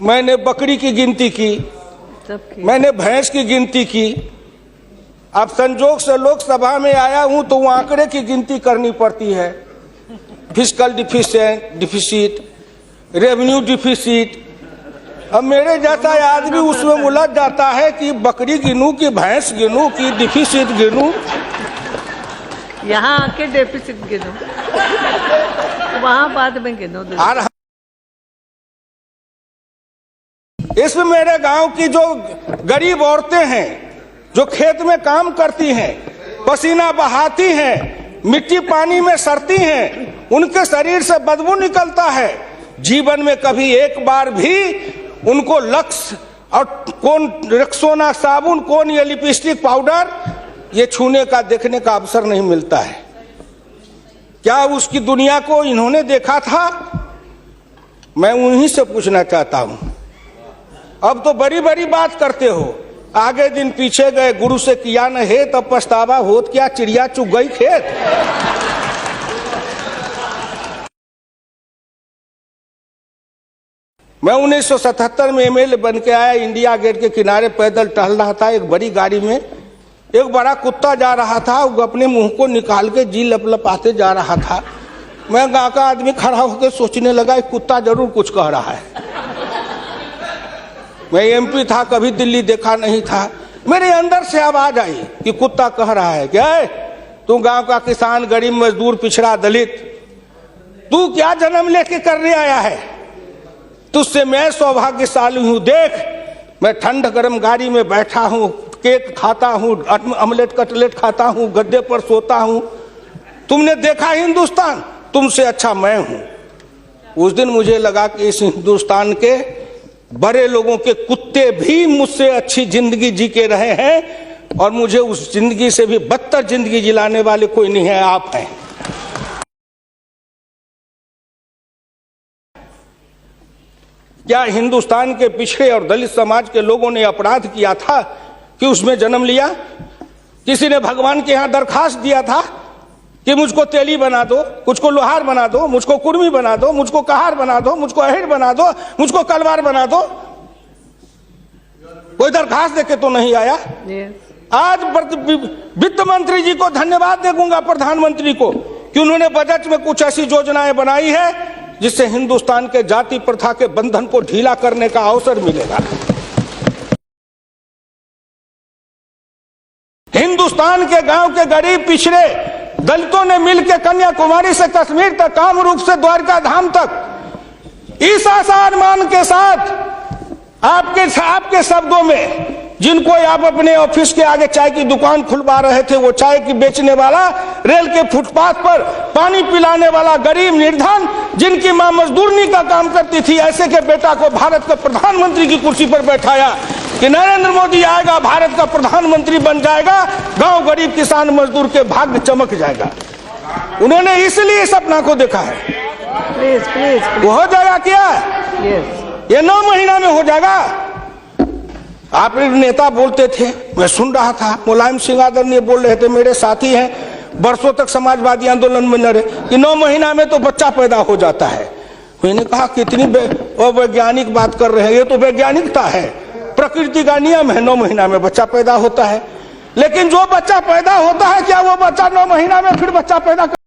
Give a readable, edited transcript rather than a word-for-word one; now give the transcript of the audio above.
मैंने बकरी की गिनती की, मैंने भैंस की गिनती की। अब संजोग से लोकसभा में आया हूं तो वो आंकड़े की गिनती करनी पड़ती है। Fiscal deficit, revenue deficit. अब मेरे जैसा आदमी उसमें उलझ जाता है कि बकरी गिनूं कि भैंस गिनूं कि डिफिसिट गिनूं। यहाँ आके डेफिसिट गिनो, वहां बाद में गिनो। इसमें मेरे गांव की जो गरीब औरतें हैं, जो खेत में काम करती हैं, पसीना बहाती हैं, मिट्टी पानी में सड़ती हैं, उनके शरीर से बदबू निकलता है। जीवन में कभी एक बार भी उनको लक्स और कौन रेक्सोना साबुन, कौन ये लिपस्टिक पाउडर, ये छूने का देखने का अवसर नहीं मिलता है। क्या उसकी दुनिया को इन्होंने देखा था? मैं उन्हीं से पूछना चाहता हूं। अब तो बड़ी बड़ी बात करते हो, आगे दिन पीछे गए, गुरु से किया न है तब पछतावा होत क्या, चिड़िया चुग गई खेत। मैं 1977 में एमएलए बन के आया, इंडिया गेट के किनारे पैदल टहल रहा था। एक बड़ी गाड़ी में एक बड़ा कुत्ता जा रहा था, वो अपने मुंह को निकाल के जी लपलपाते जा रहा था। मैं गांव का आदमी खड़ा होकर सोचने लगा, कुत्ता जरूर कुछ कह रहा है। मैं एमपी था, कभी दिल्ली देखा नहीं था। मेरे अंदर से आवाज आई कि कुत्ता कह रहा है, क्या है तू गांव का किसान, गरीब, मजदूर, पिछड़ा, दलित, तू क्या जन्म लेके करने आया है? तुझसे मैं सौभाग्यशाली हूं। देख, मैं ठंड गर्म गाड़ी में बैठा हूं, केक खाता हूं, ऑमलेट कटलेट खाता हूं, गद्दे पर सोता हूं। तुमने देखा हिंदुस्तान, तुमसे अच्छा मैं हूं। उस दिन मुझे लगा कि इस हिंदुस्तान के बड़े लोगों के कुत्ते भी मुझसे अच्छी जिंदगी जी के रहे हैं, और मुझे उस जिंदगी से भी बदतर जिंदगी जिलाने वाले कोई नहीं है, आप हैं। क्या हिंदुस्तान के पिछड़े और दलित समाज के लोगों ने अपराध किया था कि उसमें जन्म लिया? किसी ने भगवान के यहां दरखास्त दिया था कि मुझको तेली बना दो, मुझको लोहार बना दो, मुझको कुर्मी बना दो, मुझको कहार बना दो, मुझको अहिर बना दो, मुझको कलवार बना दो? कोई दरखास्त देके तो नहीं आया। आज वित्त मंत्री जी को धन्यवाद देगा, प्रधानमंत्री को, कि उन्होंने बजट में कुछ ऐसी योजनाएं बनाई है जिससे हिंदुस्तान के जाति प्रथा के बंधन को ढीला करने का अवसर मिलेगा। हिंदुस्तान के गांव के गरीब पिछड़े दलितों ने मिलकर कन्याकुमारी से कश्मीर तक, कामरूप से द्वारका धाम तक, इस आसान के साथ आपके शब्दों में, जिनको आप अपने ऑफिस के आगे चाय की दुकान खुलवा रहे थे, वो चाय की बेचने वाला, रेल के फुटपाथ पर पानी पिलाने वाला गरीब निर्धन, जिनकी मां मजदूरनी का काम करती थी, ऐसे के बेटा को भारत के प्रधानमंत्री की कुर्सी पर बैठाया कि नरेंद्र मोदी आएगा, भारत का प्रधानमंत्री बन जाएगा, गांव गरीब किसान मजदूर के भाग्य चमक जाएगा। उन्होंने इसलिए सपना को देखा है। प्लीज। वो हो जाएगा क्या? ये 9 महीना में हो जाएगा। आप नेता बोलते थे, मैं सुन रहा था, मुलायम सिंह आदरणीय बोल रहे थे, मेरे साथी हैं, बरसों तक समाजवादी आंदोलन में लड़े, कि 9 महीना में तो बच्चा पैदा हो जाता है। मैंने कहा कितनी वैज्ञानिक बात कर रहे हैं, ये तो वैज्ञानिकता है, प्रकृति का नियम है, 9 महीना में बच्चा पैदा होता है। लेकिन जो बच्चा पैदा होता है, क्या वो बच्चा 9 महीना में फिर बच्चा पैदा